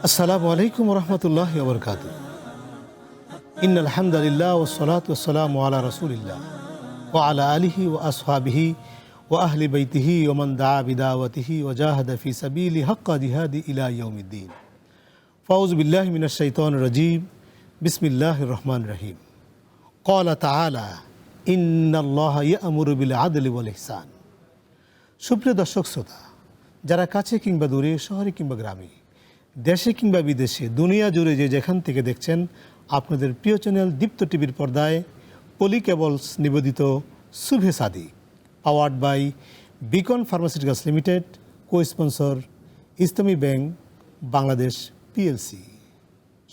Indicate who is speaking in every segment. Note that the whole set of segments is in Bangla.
Speaker 1: আসসালামু আলাইকুম রহমতুল্লাহি ওয়া বারাকাতুহু। ইন্নাল হামদালিল্লাহ ওয়াসসালাতু ওয়াসসালামু আলা রাসূলিল্লাহ ওয়া আলা আলিহি ওয়া আসহাবিহি ওয়া আহলি বাইতিহি ওয়া মান দাআ বিদাওয়াতিহি ওয়া জাহাদা ফি সাবিলি হাক্কা জিহাদি ইলা ইয়াউমিদ্দিন। ফাউযু বিল্লাহি মিনাশ শাইতানির রাজীম। বিসমিল্লাহির রহমানির রহিম। ক্বালা তাআলা ইন্নাল্লাহা ইয়া'মুরু বিল আদলি ওয়াল ইহসান। সুপ্রিয় দর্শক শ্রোতা, যারা কাছে কিংবা দূরে, শহরে কিংবা গ্রামে, দেশে কিংবা বিদেশে, দুনিয়া জুড়ে যে যেখান থেকে দেখছেন, আপনাদের প্রিয় চ্যানেল দীপ্ত টিভির পর্দায় পলি কেবলস নিবেদিত Subhe Sadiq, powered by Beacon pharmaceuticals limited, co sponsor Islami bank Bangladesh PLC.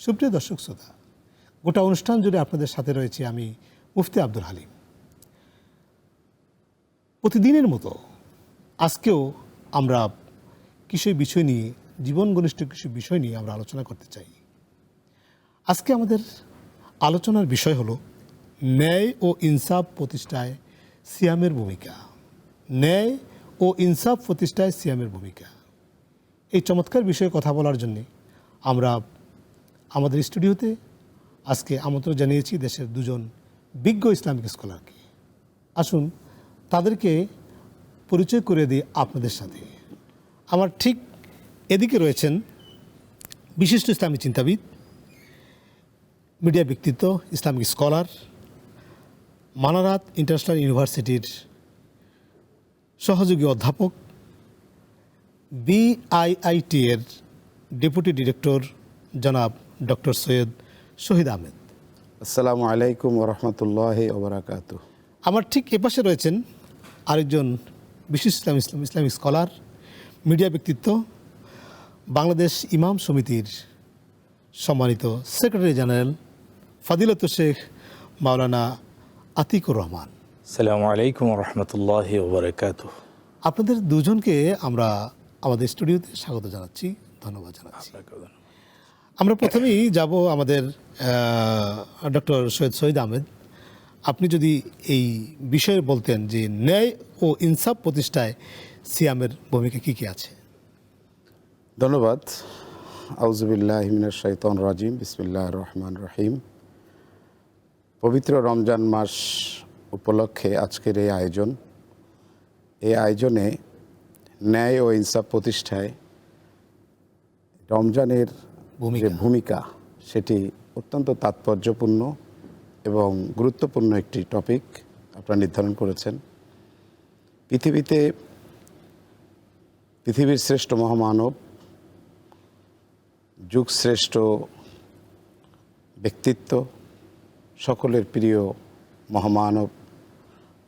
Speaker 1: সুপ্রিয় দর্শক শ্রোতা, গোটা অনুষ্ঠান জুড়ে আপনাদের সাথে রয়েছে আমি মুফতি আব্দুল হালিম। প্রতিদিনের মতো আজকেও আমরা কিছু বিষয় নিয়ে, জীবন ঘনিষ্ঠ কিছু বিষয় নিয়ে আমরা আলোচনা করতে চাই। আজকে আমাদের আলোচনার বিষয় হলো ন্যায় ও ইনসাফ প্রতিষ্ঠায় সিয়ামের ভূমিকা। ন্যায় ও ইনসাফ প্রতিষ্ঠায় সিয়ামের ভূমিকা, এই চমৎকার বিষয়ে কথা বলার জন্যে আমরা আমাদের স্টুডিওতে আজকে আমন্ত্রণ জানিয়েছি দেশের দুজন বিজ্ঞ ইসলামিক স্কলারকে। আসুন তাদেরকে পরিচয় করে দিই আপনাদের সাথে। আমার ঠিক এদিকে রয়েছেন বিশিষ্ট ইসলামী চিন্তাবিদ, মিডিয়া ব্যক্তিত্ব, ইসলামিক স্কলার, মানারাত ইন্টারন্যাশনাল ইউনিভার্সিটির সহযোগী অধ্যাপক, বিআইআইটি এর ডেপুটি ডিরেক্টর জনাব ডক্টর সৈয়দ শহীদ আহমেদ।
Speaker 2: আসসালামু আলাইকুম ওয়া রাহমাতুল্লাহি ওয়া বারাকাতুহু।
Speaker 1: আমার ঠিক এপাশে রয়েছেন আরেকজন বিশিষ্ট ইসলামিক স্কলার, মিডিয়া ব্যক্তিত্ব, বাংলাদেশ ইমাম সমিতির সম্মানিত সেক্রেটারি জেনারেল ফাদিলাতুল শেখ মাওলানা আতিকুর রহমান।
Speaker 3: আসসালামু আলাইকুম ওয়া রাহমাতুল্লাহি ওয়া বারাকাতুহু।
Speaker 1: আপনাদের দুজনকে আমরা আমাদের স্টুডিওতে স্বাগত জানাচ্ছি, ধন্যবাদ জানাচ্ছি। আমরা প্রথমেই যাব আমাদের ডক্টর শহীদ আহমেদ। আপনি যদি এই বিষয়ে বলতেন যে ন্যায় ও ইনসাফ প্রতিষ্ঠায় সিয়ামের ভূমিকা কী কী আছে।
Speaker 2: ধন্যবাদ। আউযু বিল্লাহি মিনাশ শাইতানির রাজিম। বিসমিল্লাহির রহমানির রহিম। পবিত্র রমজান মাস উপলক্ষে আজকের এই আয়োজনে ন্যায় ও ইনসাফ প্রতিষ্ঠায় রমজানের যে ভূমিকা, সেটি অত্যন্ত তাৎপর্যপূর্ণ এবং গুরুত্বপূর্ণ একটি টপিক আপনারা নির্ধারণ করেছেন। পৃথিবীর শ্রেষ্ঠ মহামানব, যুগশ্রেষ্ঠ ব্যক্তিত্ব, সকলের প্রিয় মহামানব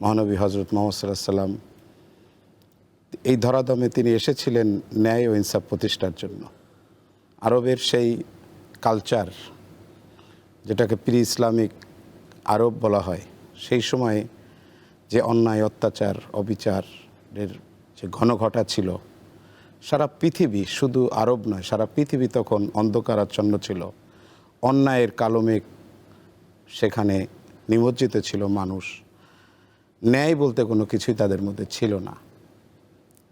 Speaker 2: মহানবী হজরত মুহাম্মদ সাল্লাল্লাহু আলাইহি সাল্লাম, এই ধরাধামে তিনি এসেছিলেন ন্যায় ও ইনসাফ প্রতিষ্ঠার জন্য। আরবের সেই কালচার, যেটাকে প্রি ইসলামিক আরব বলা হয়, সেই সময়ে যে অন্যায়, অত্যাচার, অবিচারের যে ঘনঘটা ছিল, সারা পৃথিবী, শুধু আরব নয়, সারা পৃথিবী তখন অন্ধকারাচ্ছন্ন ছিল। অন্যায়ের কালো মেঘ সেখানে নিমজ্জিত ছিল। মানুষ, ন্যায় বলতে কোনো কিছুই তাদের মধ্যে ছিল না।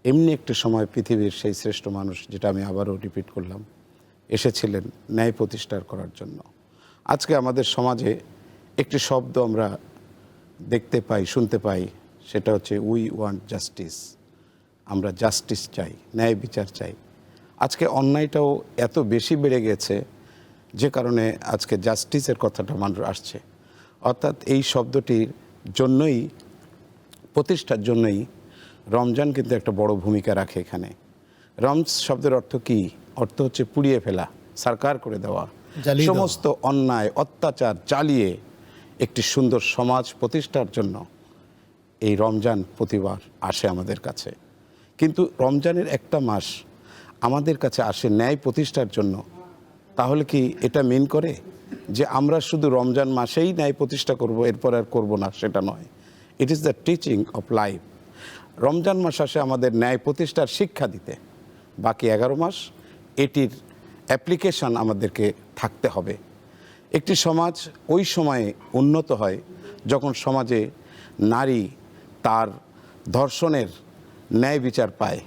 Speaker 2: এমনি একটি সময় পৃথিবীর সেই শ্রেষ্ঠ মানুষ, যেটা আমি আবারও রিপিট করলাম, এসেছিলেন ন্যায় প্রতিষ্ঠা করার জন্য। আজকে আমাদের সমাজে একটি শব্দ আমরা দেখতে পাই, শুনতে পাই, সেটা হচ্ছে উই ওয়ান্ট জাস্টিস। আমরা জাস্টিস চাই, ন্যায় বিচার চাই। আজকে অন্যায়টাও এত বেশি বেড়ে গেছে, যে কারণে আজকে জাস্টিসের কথাটা মানুষ আসছে। অর্থাৎ এই শব্দটির জন্যই, প্রতিষ্ঠার জন্যই রমজান কিন্তু একটা বড় ভূমিকা রাখে এখানে। শব্দের অর্থ কি? অর্থ হচ্ছে পুড়িয়ে ফেলা, সারকার করে দেওয়া, সমস্ত অন্যায় অত্যাচার চালিয়ে একটি সুন্দর সমাজ প্রতিষ্ঠার জন্য এই রমজান প্রতিবার আসে আমাদের কাছে। কিন্তু রমজানের একটা মাস আমাদের কাছে আসে ন্যায় প্রতিষ্ঠার জন্য। তাহলে কি এটা মিন করে যে আমরা শুধু রমজান মাসেই ন্যায় প্রতিষ্ঠা করব, এরপর আর করব না? সেটা নয়। It is the teaching of life. Ramzan মাস আসে আমাদের ন্যায় প্রতিষ্ঠার শিক্ষা দিতে। বাকি 11 মাস এটির অ্যাপ্লিকেশন আমাদেরকে থাকতে হবে। একটি সমাজ ওই সময়ে উন্নত হয় যখন সমাজে নারী তার ধর্ষণের ন্যায় বিচার পায়।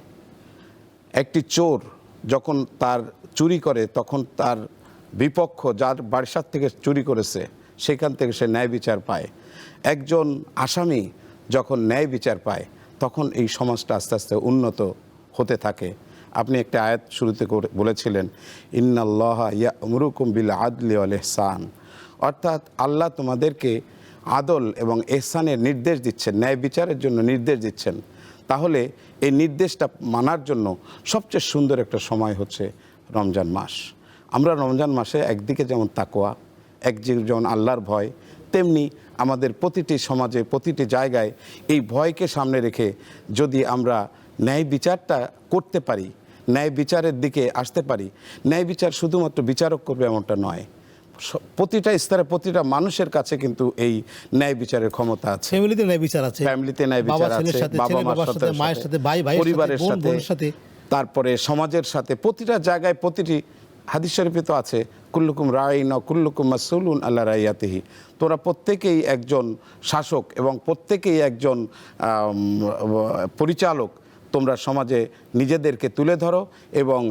Speaker 2: একটি চোর যখন তার চুরি করে তখন তার বিপক্ষ যার বাসার থেকে চুরি করেছে সেখান থেকে সে ন্যায় বিচার পায়। একজন আসামি যখন ন্যায় বিচার পায় তখন এই সমাজটা আস্তে আস্তে উন্নত হতে থাকে। আপনি একটা আয়াত শুরুতে বলেছিলেন, ইন্নাল্লাহা ইয়া'মুরুকুম বিল আদলি ওয়াল ইহসান, অর্থাৎ আল্লাহ তোমাদেরকে আদল এবং ইহসানের নির্দেশ দিচ্ছেন, ন্যায় বিচারের জন্য নির্দেশ দিচ্ছেন। তাহলে এই নির্দেশটা মানার জন্য সবচেয়ে সুন্দর একটা সময় হচ্ছে রমজান মাস। আমরা রমজান মাসে একদিকে যেমন তাকওয়া, একদিকে যেমন আল্লাহর ভয়, তেমনি আমাদের প্রতিটি সমাজে প্রতিটি জায়গায় এই ভয়কে সামনে রেখে যদি আমরা ন্যায় বিচারটা করতে পারি, ন্যায় বিচারের দিকে আসতে পারি। ন্যায় বিচার শুধুমাত্র বিচারক করবে এমনটা নয়, প্রতিটা স্তরে প্রতিটা মানুষের কাছে কিন্তু এই ন্যায় বিচারের ক্ষমতা আছে।
Speaker 1: ফ্যামিলিতে ন্যায় বিচার আছে,
Speaker 2: ফ্যামিলিতে ন্যায় বিচার আছে, বাবা মার সাথে,
Speaker 1: মায়ের সাথে, ভাই ভাইয়ের
Speaker 2: পরিবারের
Speaker 1: সাথে, বোনের সাথে,
Speaker 2: তারপরে সমাজের সাথে, প্রতিটা জায়গায় প্রতিটি হাদিস শরীফে তো আছে, কুল্লুকুম রাইন ওয়া কুল্লুকুম মাসউলুন আলা রাইয়াতিহি, তোরা প্রত্যেকেই একজন শাসক এবং প্রত্যেকেই একজন পরিচালক। তোমরা সমাজে নিজেদেরকে তুলে ধরো এবং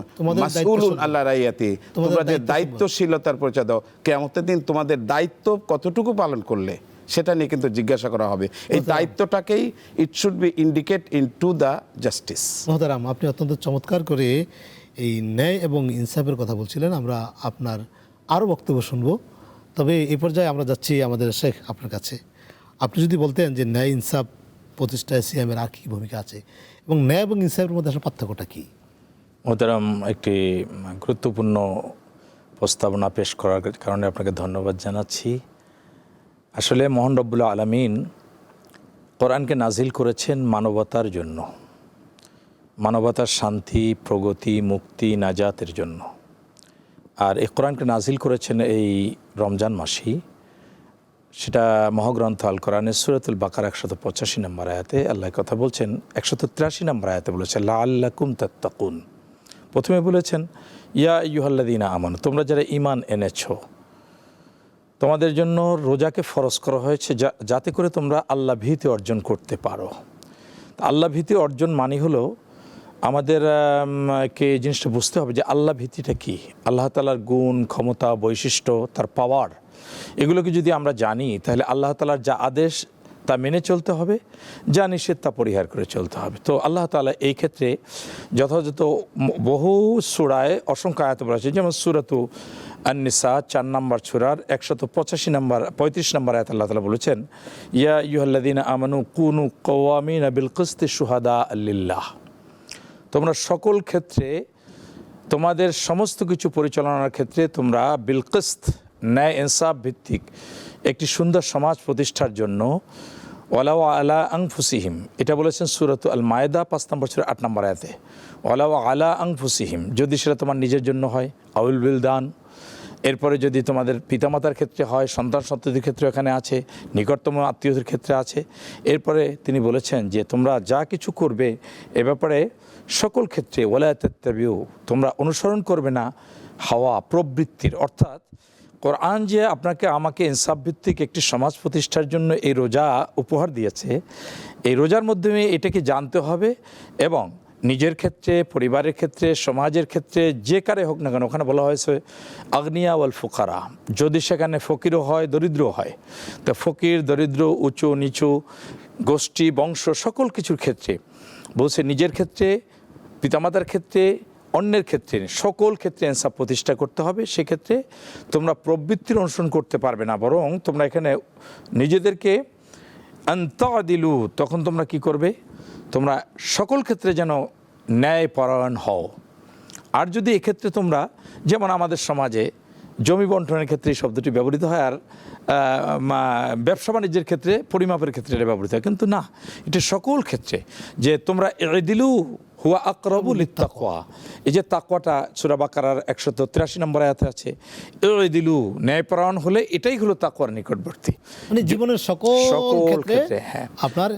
Speaker 2: মাসউলুন আলা রাইয়াতি, তোমাদের দায়িত্বশীলতার পরিচয় দাও। কিয়ামতের দিন তোমাদের দায়িত্ব কতটুকু পালন করলে সেটা নিয়ে কিন্তু জিজ্ঞাসা করা হবে। এই দায়িত্বটাকেই it should be indicate into the justice.
Speaker 1: মোহতারাম, আপনি অত্যন্ত চমৎকার করে এই ন্যায় এবং ইনসাফের কথা বলছিলেন। আমরা আপনার আরও বক্তব্য শুনবো, তবে এই পর্যায়ে আমরা যাচ্ছি আমাদের শেখ আপনার কাছে। আপনি যদি বলতেন যে ন্যায় ইনসাফ প্রতিষ্ঠায় সিয়ামের আর কী ভূমিকা আছে এবং ন্যায় এবং ইনসাফের মধ্যে আসলে পার্থক্যটা কী?
Speaker 3: মোহতারাম, একটি গুরুত্বপূর্ণ প্রস্তাবনা পেশ করার কারণে আপনাকে ধন্যবাদ জানাচ্ছি। আসলে মহান রব্বুল আলামিন কোরআনকে নাজিল করেছেন মানবতার জন্য, মানবতার শান্তি, প্রগতি, মুক্তি, নাজাতের জন্য। আর এই কোরআনকে নাজিল করেছেন এই রমজান মাসেই। সেটা মহাগ্রন্থ আল কোরআনের সূরাতুল বাকারা 185 নম্বর আয়াতে আল্লাহ কথা বলছেন। 183 নম্বর আয়াতে বলেছেন লাআল্লাকুম তাত্তাকুন। প্রথমে বলেছেন ইয়া আইয়ুহাল্লাযীনা আমানু, তোমরা যারা ঈমান এনেছো, তোমাদের জন্য রোজাকে ফরজ করা হয়েছে যাতে করে তোমরা আল্লাহ ভীতি অর্জন করতে পারো। আল্লাহ ভীতি অর্জন মানে হলো আমাদেরকে এই জিনিসটা বুঝতে হবে যে আল্লাহ ভীতিটা কী, আল্লাহ তাআলার গুণ, ক্ষমতা, বৈশিষ্ট্য, তার পাওয়ার, এগুলোকে যদি আমরা জানি তাহলে আল্লাহ তাআলার যা আদেশ তা মেনে চলতে হবে, যা নিষেধ তা পরিহার করে চলতে হবে। তো আল্লাহ তাআলা এই ক্ষেত্রে যথাযথ বহু সূরায় অসংখ্য আয়াত বলেছে, যেমন সূরাতু আন-নিসা 4 নম্বর সূরার 135 নম্বর আয়াত আল্লাহ তাআলা বলেছেন ইয়া আইয়ুহাল্লাযীনা আমানু কুনু কাওয়ামিনা বিল কিসতি শুহাদা লিল্লাহ, তোমরা সকল ক্ষেত্রে তোমাদের সমস্ত কিছু পরিচালনার ক্ষেত্রে তোমরা বিল কিসত, ন্যায় ইনসাফ ভিত্তিক একটি সুন্দর সমাজ প্রতিষ্ঠার জন্য ওয়ালাউ আলা আনফুসিহিম, এটা বলেছেন সূরাতু আল মায়েদা 5 নম্বর সূরা 8 নম্বর আয়াতে, ওয়ালাউ আলা আনফুসিহিম, যদি সেটা তোমার নিজের জন্য হয়, আউল বিলদান, এরপরে যদি তোমাদের পিতামাতার ক্ষেত্রে হয়, সন্তান সন্ততির ক্ষেত্রে এখানে আছে, নিকটতম আত্মীয়দের ক্ষেত্রে আছে। এরপরে তিনি বলেছেন যে তোমরা যা কিছু করবে এ ব্যাপারে সকল ক্ষেত্রে ওয়ালা তাত্তাবিউ, তোমরা অনুসরণ করবে না হাওয়া প্রবৃত্তির। অর্থাৎ কোরআন যে আপনাকে আমাকে ইনসাফ ভিত্তিক একটি সমাজ প্রতিষ্ঠার জন্য এই রোজা উপহার দিয়েছে, এই রোজার মাধ্যমে এটাকে জানতে হবে এবং নিজের ক্ষেত্রে, পরিবারের ক্ষেত্রে, সমাজের ক্ষেত্রে যে কারে হোক না কেন, ওখানে বলা হয়েছে আগনিয়া ওয়াল ফুকারা, যদি সেখানে ফকিরও হয় দরিদ্রও হয়, তো ফকির দরিদ্র উঁচু নিচু গোষ্ঠী বংশ সকল কিছুর ক্ষেত্রে বলছে নিজের ক্ষেত্রে, পিতামাতার ক্ষেত্রে, অন্যের ক্ষেত্রে, সকল ক্ষেত্রে ইনসাফ প্রতিষ্ঠা করতে হবে। সেক্ষেত্রে তোমরা প্রবৃত্তির অনুসরণ করতে পারবে না, বরং তোমরা এখানে নিজেদেরকে আনতাদিলু, তখন তোমরা কি করবে, তোমরা সকল ক্ষেত্রে যেন ন্যায় পরায়ণ হও। আর যদি এক্ষেত্রে তোমরা, যেমন আমাদের সমাজে জমি বন্টনের ক্ষেত্রে এই শব্দটি ব্যবহৃত হয়, আর ব্যবসা বাণিজ্যের ক্ষেত্রে পরিমাপের ক্ষেত্রে এটা ব্যবহৃত হয়, কিন্তু না, এটা সকল ক্ষেত্রে যে তোমরা ইদিলু হুয়া আকরাবু লিত্তাকওয়া, এই যে তাকওয়াটা সূরা বাকারার 183 নম্বর আয়াতে আছে, ইদিলু, ন্যায়পরায়ণ হলে এটাই হলো তাকওয়ার নিকটবর্তী,
Speaker 1: মানে জীবনের সকল ক্ষেত্রে। হ্যাঁ, আপনার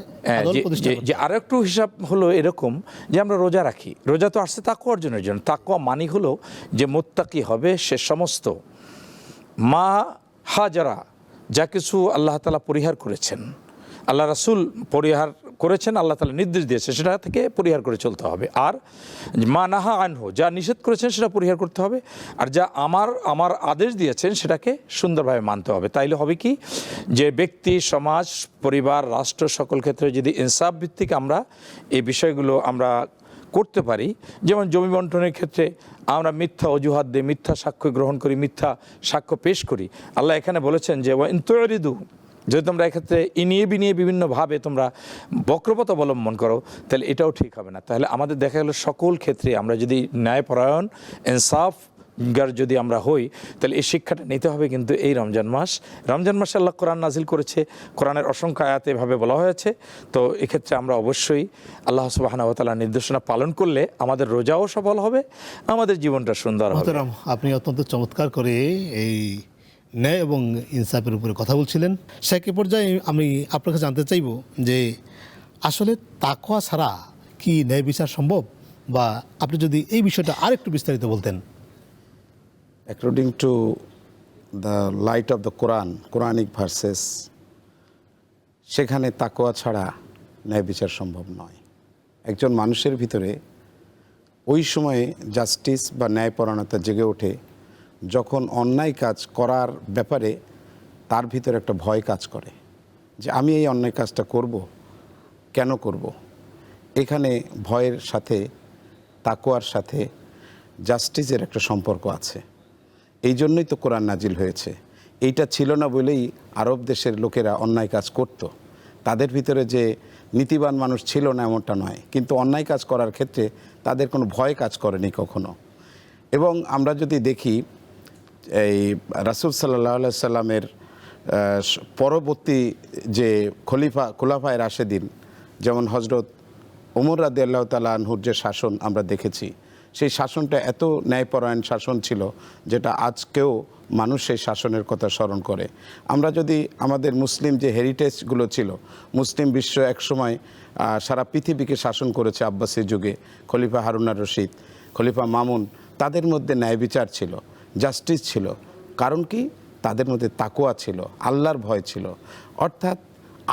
Speaker 3: যে আরো একটু হিসাব হলো এরকম যে আমরা রোজা রাখি, রোজা তো আসছে তাকওয়া অর্জনের জন্য। তাকওয়া মানি হলো যে মুত্তাকি হবে সে সমস্ত মা হাজারা, যা কিছু আল্লাহ তাআলা পরিহার করেছেন, আল্লাহ রাসূল পরিহার করেছেন, আল্লাহ তাআলা নির্দেশ দিয়েছে, সেটা থেকে পরিহার করে চলতে হবে। আর মা নাহা আনহু, যা নিষেধ করেছেন সেটা পরিহার করতে হবে। আর যা আমার আদেশ দিয়েছেন সেটাকে সুন্দরভাবে মানতে হবে। তাইলে হবে কি, যে ব্যক্তি, সমাজ, পরিবার, রাষ্ট্র সকল ক্ষেত্রে যদি ইনসাফ ভিত্তিক আমরা এই বিষয়গুলো আমরা করতে পারি, যেমন জমি বন্টনের ক্ষেত্রে আমরা মিথ্যা অজুহাত দিয়ে মিথ্যা সাক্ষ্য গ্রহণ করি, মিথ্যা সাক্ষ্য পেশ করি। আল্লাহ এখানে বলেছেন যে ওয়াইন তুরিদু, যদি তোমরা এক্ষেত্রে ইনিয়ে বিনিয়ে বিভিন্নভাবে তোমরা বক্রপথ অবলম্বন করো, তাহলে এটাও ঠিক হবে না। তাহলে আমাদের দেখা গেল সকল ক্ষেত্রে আমরা যদি ন্যায়পরায়ণ, ইনসাফ যদি আমরা হই, তাহলে এই শিক্ষাটা নিতে হবে। কিন্তু এই রমজান মাসে আল্লাহ কোরআন নাজিল করেছে, কোরআনের অসংখ্য আয়াতে এভাবে বলা হয়েছে। তো এক্ষেত্রে আমরা অবশ্যই আল্লাহ সুবহানাহু ওয়া তাআলার নির্দেশনা পালন করলে আমাদের রোজাও সফল হবে, আমাদের জীবনটা সুন্দর হবে।
Speaker 1: মোহতারাম, আপনি অত্যন্ত চমৎকার করে এই ন্যায় এবং ইনসাফের উপরে কথা বলছিলেন। সে পর্যায়ে আমি আপনার কাছে জানতে চাইব যে আসলে তাকওয়া ছাড়া কি ন্যায় বিচার সম্ভব, বা আপনি যদি এই বিষয়টা আরেকটু বিস্তারিত বলতেন।
Speaker 2: According to the light of the Quran, Quranic verses, সেখানে তাকওয়া ছাড়া ন্যায় বিচার সম্ভব নয়। একজন মানুষের ভিতরে ওই সময়ে জাস্টিস বা ন্যায়পরায়ণতা জেগে ওঠে যখন অন্যায় কাজ করার ব্যাপারে তার ভিতরে একটা ভয় কাজ করে, যে আমি এই অন্যায় কাজটা করব, কেন করব। এখানে ভয়ের সাথে তাকওয়ার সাথে জাস্টিসের একটা সম্পর্ক আছে। এই জন্যই তো কোরআন নাজিল হয়েছে। এইটা ছিল না বলেই আরব দেশের লোকেরা অন্যায় কাজ করত। তাদের ভিতরে যে নীতিবান মানুষ ছিল না এমনটা নয়, কিন্তু অন্যায় কাজ করার ক্ষেত্রে তাদের কোনো ভয় কাজ করেনি কখনো। এবং আমরা যদি দেখি এই রাসূল সাল্লাল্লাহু আলাইহি সাল্লামের পরবর্তী যে খোলাফায়ে রাশেদিন, যেমন হযরত ওমর রাদিয়াল্লাহু তাআলা আনহুর যে শাসন আমরা দেখেছি, সেই শাসনটা এত ন্যায়পরায়ণ শাসন ছিল যেটা আজকেও মানুষ সেই শাসনের কথা স্মরণ করে। আমরা যদি আমাদের মুসলিম যে হেরিটেজগুলো ছিল, মুসলিম বিশ্ব একসময় সারা পৃথিবীকে শাসন করেছে আব্বাসী যুগে, খলিফা হারুন আর রশিদ, খলিফা মামুন, তাদের মধ্যে ন্যায় বিচার ছিল, জাস্টিস ছিল। কারণ কি? তাদের মধ্যে তাকওয়া ছিল, আল্লাহর ভয় ছিল। অর্থাৎ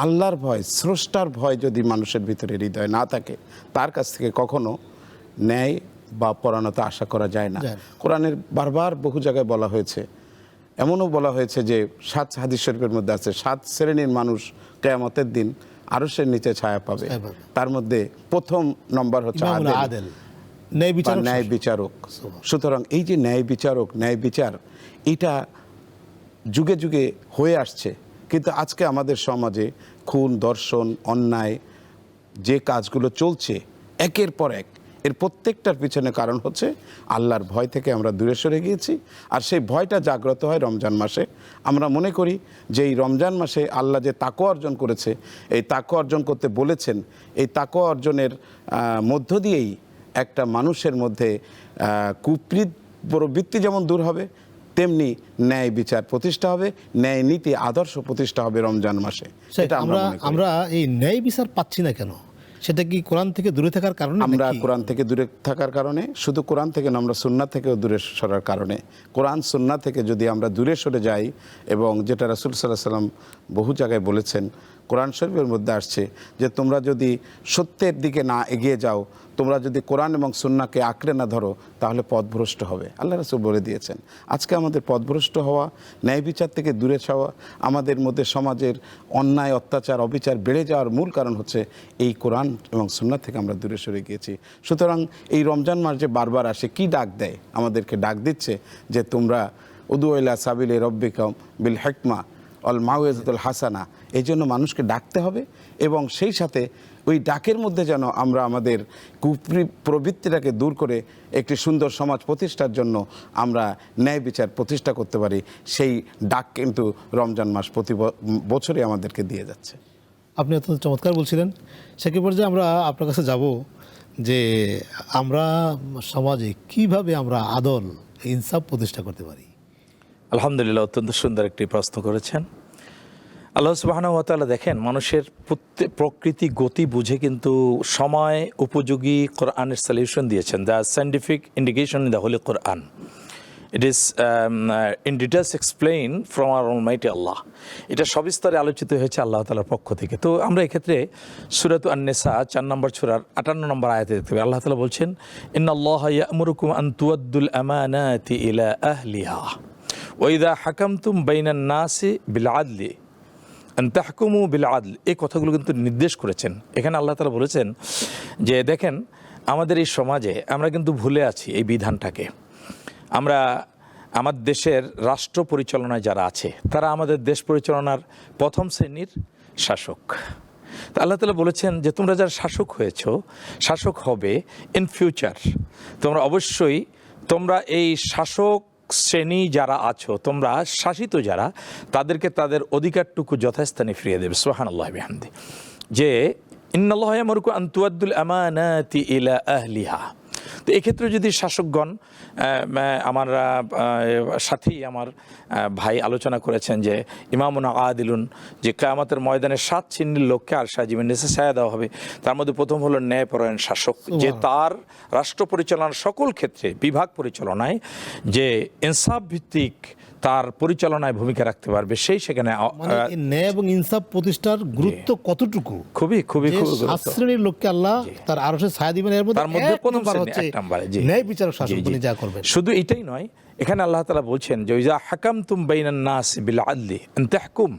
Speaker 2: আল্লাহর ভয়, স্রষ্টার ভয় যদি মানুষের ভিতরে হৃদয় না থাকে, তার কাছ থেকে কখনো ন্যায় বা পরায়ণতা আশা করা যায় না। কোরআনের বারবার বহু জায়গায় বলা হয়েছে, এমনও বলা হয়েছে যে 7 হাদিস শরীফের মধ্যে আছে 7 শ্রেণীর মানুষ কিয়ামতের দিন আরশের নিচে ছায়া পাবে। তার মধ্যে প্রথম নম্বর হচ্ছে আদেল, ন্যায় বিচারক। সুতরাং এই যে ন্যায় বিচারক, ন্যায় বিচার, এটা যুগে যুগে হয়ে আসছে। কিন্তু আজকে আমাদের সমাজে খুন, দর্শন, অন্যায় যে কাজগুলো চলছে একের পর এক, এর প্রত্যেকটার পিছনে কারণ হচ্ছে আল্লাহর ভয় থেকে আমরা দূরে সরে গিয়েছি। আর সেই ভয়টা জাগ্রত হয় রমজান মাসে। আমরা মনে করি যে এই রমজান মাসে আল্লাহ যে তাকওয়া অর্জন করেছে, এই তাকওয়া অর্জন করতে বলেছেন, এই তাকওয়া অর্জনের মধ্য দিয়েই একটা মানুষের মধ্যে কুপ্রবৃত্তি যেমন দূর হবে, তেমনি ন্যায় বিচার প্রতিষ্ঠা হবে, ন্যায় নীতি আদর্শ প্রতিষ্ঠা হবে রমজান মাসে। এটা
Speaker 1: আমরা এই ন্যায় বিচার পাচ্ছি না কেন? সেটা কি কোরআন থেকে দূরে থাকার কারণে?
Speaker 2: আমরা কোরআন থেকে দূরে থাকার কারণে, শুধু কোরআন থেকে না, আমরা সুন্নাহ থেকেও দূরে সরার কারণে। কোরআন সুন্নাহ থেকে যদি আমরা দূরে সরে যাই, এবং যেটা রাসূল সাল্লাল্লাহু আলাইহি ওয়াসাল্লাম বহু জায়গায় বলেছেন, কোরআন শরীফের মধ্যে আসছে যে তোমরা যদি সত্যের দিকে না এগিয়ে যাও, তোমরা যদি কোরআন এবং সুন্নাহকে আঁকড়ে না ধরো, তাহলে পথভ্রষ্ট হবে। আল্লাহ রাসূল বলে দিয়েছেন। আজকে আমাদের পথভ্রষ্ট হওয়া, ন্যায় বিচার থেকে দূরে যাওয়া, আমাদের মধ্যে সমাজের অন্যায়, অত্যাচার, অবিচার বেড়ে যাওয়ার মূল কারণ হচ্ছে এই কোরআন এবং সুন্নাহ থেকে আমরা দূরে সরে গিয়েছি। সুতরাং এই রমজান মাস যে বারবার আসে, কি ডাক দেয়? আমাদেরকে ডাক দিচ্ছে যে তোমরা উদু ইলা সাবিলি রব্বিকুম বিল হিকমা অল মাউইজাতুল হাসানা। এই জন্য মানুষকে ডাকতে হবে, এবং সেই সাথে ওই ডাকের মধ্যে যেন আমরা আমাদের কুপ্রবৃত্তিটাকে দূর করে একটি সুন্দর সমাজ প্রতিষ্ঠার জন্য আমরা ন্যায় বিচার প্রতিষ্ঠা করতে পারি, সেই ডাক কিন্তু রমজান মাস প্রতি বছরই আমাদেরকে দিয়ে যাচ্ছে।
Speaker 1: আপনি অত্যন্ত চমৎকার বলছিলেন। সেক্ষেত্রে পর্যায়ে আমরা আপনার কাছে যাব যে আমরা সমাজে কিভাবে আমরা আদল, ইনসাফ প্রতিষ্ঠা করতে পারি।
Speaker 3: আলহামদুলিল্লাহ, অত্যন্ত সুন্দর একটি প্রশ্ন করেছেন। আল্লাহ সুবহানাহু ওয়া তাআলা দেখেন, মানুষের প্রকৃতি গতি বুঝে কিন্তু সময় উপযোগী কোরআনের সলিউশন দিয়েছেন, the scientific indication in the holy Quran. It is in details explain from our almighty Allah. এটা সবিস্তারে আলোচিত হয়েছে আল্লাহ তাআলার পক্ষ থেকে। তো আমরা এক্ষেত্রে সূরাত আন-নিসা 4 নম্বর সূরার 58 নম্বর আয়াতে দেখতে পাই আল্লাহ তাআলা বলছেন, ইন্নাল্লাহা ইয়া'মুরুকুম আন তুআদ্দুল আমানাতি ইলা আহলিহা ওয়া ইযা হাকামতুম বাইনান নাসি বিল আদলি আন তাহকুমু বিল আদল। এই কথাগুলো কিন্তু নির্দেশ করেছেন। এখানে আল্লাহ তাআলা বলেছেন যে দেখেন, আমাদের এই সমাজে আমরা কিন্তু ভুলে আছি এই বিধানটাকে। আমরা আমার দেশের রাষ্ট্র পরিচালনায় যারা আছে তারা আমাদের দেশ পরিচালনার প্রথম শ্রেণীর শাসক। তা আল্লাহ তাআলা বলেছেন যে তোমরা যারা শাসক হয়েছো, শাসক হবে ইন ফিউচার, তোমরা অবশ্যই তোমরা এই শাসক শ্রেণী যারা আছো, তোমরা শাসিত যারা, তাদেরকে তাদের অধিকারটুকু যথাস্থানে ফিরিয়ে দেবে। সুবহানাল্লাহি ওয়া বিহামদিহি। যে ইন্নাল্লাহা ইয়া'মুরুকুম আন তুআদ্দুল আমানাতি ইলা আহলিহা। তো এক্ষেত্রে যদি শাসকগণ, আমার সাথী আমার ভাই আলোচনা করেছেন যে ইমামুনা আদিলুন, যে কিয়ামতের ময়দানে 7 শ্রেণীর লোককে আর সাজিমের নিচে ছায়া দেওয়া হবে। তার মধ্যে প্রথম হলো ন্যায়পরায়ণ শাসক, যে তার রাষ্ট্র পরিচালনার সকল ক্ষেত্রে, বিভাগ পরিচালনায় যে ইনসাফ ভিত্তিক তার পরিচালনায় ভূমিকা রাখতে পারবে, সেই সেখানে
Speaker 1: ন্যায় এবং ইনসাফ প্রতিষ্ঠার গুরুত্ব কতটুকু,
Speaker 3: খুবই খুবই খুবই
Speaker 1: 7 শ্রেণীর লোককে আল্লাহ তার আরশে ছায়া দিবেন। এর মধ্যে
Speaker 3: তার মধ্যে প্রথম
Speaker 1: হচ্ছে
Speaker 3: নম্বরে
Speaker 1: ন্যায় বিচারক শাসক তিনি যা করবেন।
Speaker 3: শুধু এটাই নয়, এখানে আল্লাহ তাআলা বলছেন যে ইযা হাকামতুম বাইনান নাস বিল আদলি আন তাহকুম,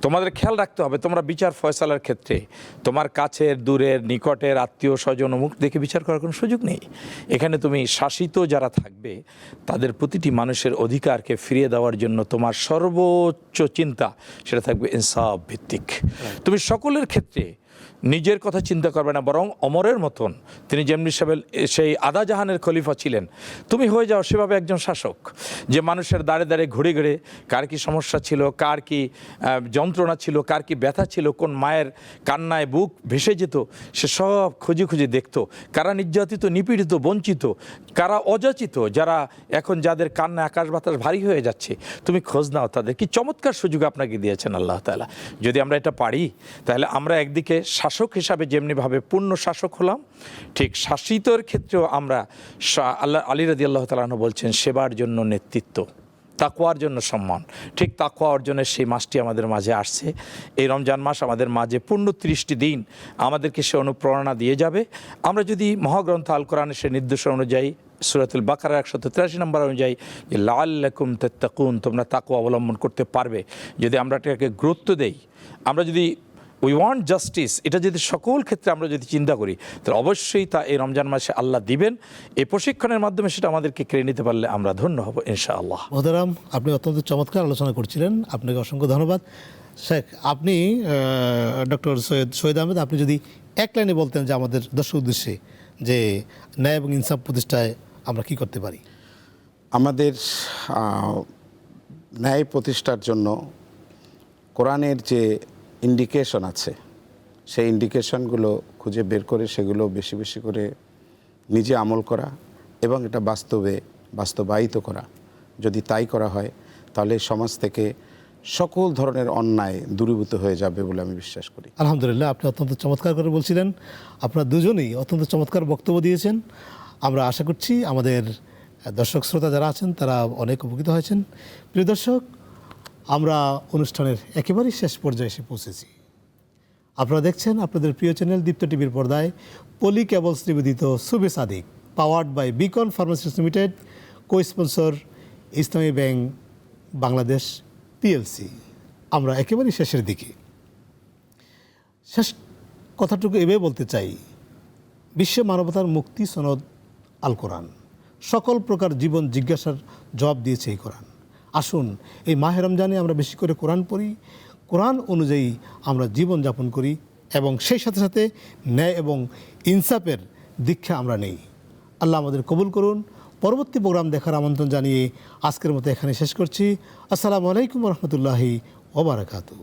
Speaker 3: তোমাদের খেয়াল রাখতে হবে তোমরা বিচার ফয়সালার ক্ষেত্রে তোমার কাছের, দূরের, নিকটের, আত্মীয় স্বজন মুখ দেখে বিচার করার কোনো সুযোগ নেই। এখানে তুমি শাসিত যারা থাকবে তাদের প্রতিটি মানুষের অধিকারকে ফিরিয়ে দেওয়ার জন্য তোমার সর্বোচ্চ চিন্তা সেটা থাকবে ইনসাফ ভিত্তিক। তুমি সকলের ক্ষেত্রে নিজের কথা চিন্তা করবে না, বরং অমরের মতন তিনি যেমনি সেই আদা জাহানের খলিফা ছিলেন, তুমি হয়ে যাও সেভাবে একজন শাসক, যে মানুষের দাঁড়ে দাঁড়ে ঘুরে ঘুরে কার কি সমস্যা ছিল, কার কি যন্ত্রণা ছিল, কার কি ব্যথা ছিল, কোন মায়ের কান্নায় বুক ভেসে যেত, সে সব খুঁজে খুঁজে দেখতো। কারা নির্যাতিত, নিপীড়িত, বঞ্চিত, কারা অযাচিত, যারা এখন যাদের কান্নায় আকাশ বাতাস ভারী হয়ে যাচ্ছে, তুমি খোঁজ নাও তাদের। কি চমৎকার সুযোগ আপনাকে দিয়েছেন আল্লাহ তাআলা। যদি আমরা এটা পারি তাহলে আমরা একদিকে শাসক হিসাবে যেমনিভাবে পূর্ণ শাসক হলাম, ঠিক শাসিতর ক্ষেত্রেও আমরা আলী রাদিয়াল্লাহু তাআলা আনহু বলছেন সেবার জন্য নেতৃত্ব, তাকওয়ার জন্য সম্মান। ঠিক তাকওয়া অর্জনের সেই মাসটি আমাদের মাঝে আসছে। এই রমজান মাস আমাদের মাঝে পূর্ণ 30টি দিন আমাদেরকে সে অনুপ্রেরণা দিয়ে যাবে। আমরা যদি মহাগ্রন্থ আল কোরআনের সে নির্দেশনা অনুযায়ী সূরাতুল বাকারার 183 নম্বর অনুযায়ী যে লাআল্লাকুম তাত্তাকুন, তোমরা তাকওয়া অবলম্বন করতে পারবে, যদি আমরা এটাকে গুরুত্ব দেই, আমরা যদি উই ওয়ান্ট জাস্টিস, এটা যদি সকল ক্ষেত্রে আমরা যদি চিন্তা করি, তাহলে অবশ্যই তা এই রমজান মাসে আল্লাহ দিবেন। এই প্রশিক্ষণের মাধ্যমে সেটা আমাদেরকে কেড়ে নিতে পারলে আমরা ধন্য হব ইনশাআল্লাহ।
Speaker 1: মোহতারাম, আপনি অত্যন্ত চমৎকার আলোচনা করছিলেন, আপনাকে অসংখ্য ধন্যবাদ। শেখ, আপনি ডক্টর সৈয়দ আহমেদ, আপনি যদি এক লাইনে বলতেন যে আমাদের দর্শক উদ্দেশ্যে যে ন্যায় এবং ইনসাফ প্রতিষ্ঠায় আমরা কি করতে পারি?
Speaker 2: আমাদের ন্যায় প্রতিষ্ঠার জন্য কোরআনের যে ইন্ডিকেশন আছে, সেই ইন্ডিকেশনগুলো খুঁজে বের করে সেগুলো বেশি বেশি করে নিজে আমল করা এবং এটা বাস্তবায়িত করা। যদি তাই করা হয় তাহলে সমাজ থেকে সকল ধরনের অন্যায় দূরীভূত হয়ে যাবে বলে আমি বিশ্বাস করি।
Speaker 1: আলহামদুলিল্লাহ, আপনি অত্যন্ত চমৎকার করে বলছিলেন। আপনারা দুজনেই অত্যন্ত চমৎকার বক্তব্য দিয়েছেন। আমরা আশা করছি আমাদের দর্শক শ্রোতা যারা আছেন তারা অনেক উপকৃত হয়েছেন। প্রিয় দর্শক, আমরা অনুষ্ঠানের একেবারেই শেষ পর্যায়ে এসে পৌঁছেছি। আপনারা দেখছেন আপনাদের প্রিয় চ্যানেল দীপ্ত টিভির পর্দায় পলি কেবলস নিবেদিত সুবে সাদিক, powered by Beacon pharmaceuticals limited, co sponsor Islami bank Bangladesh PLC. আমরা একেবারেই শেষের দিকে। শেষ কথাটুকু এভাবে বলতে চাই, বিশ্ব মানবতার মুক্তি সনদ আল কোরআন সকল প্রকার জীবন জিজ্ঞাসার জবাব দিয়েছে এই কোরআন। আসুন এই মাহে রমজানে আমরা বেশি করে কোরআন পড়ি, কোরআন অনুযায়ী আমরা জীবন যাপন করি এবং সেই সাথে সাথে ন্যায় এবং ইনসাফের দীক্ষা আমরা নেই। আল্লাহ আমাদের কবুল করুন। পরবর্তী প্রোগ্রাম দেখার আমন্ত্রণ জানিয়ে আজকের মতো এখানে শেষ করছি। আসসালামু আলাইকুম রহমতুল্লাহি ওয়া বারাকাতুহু।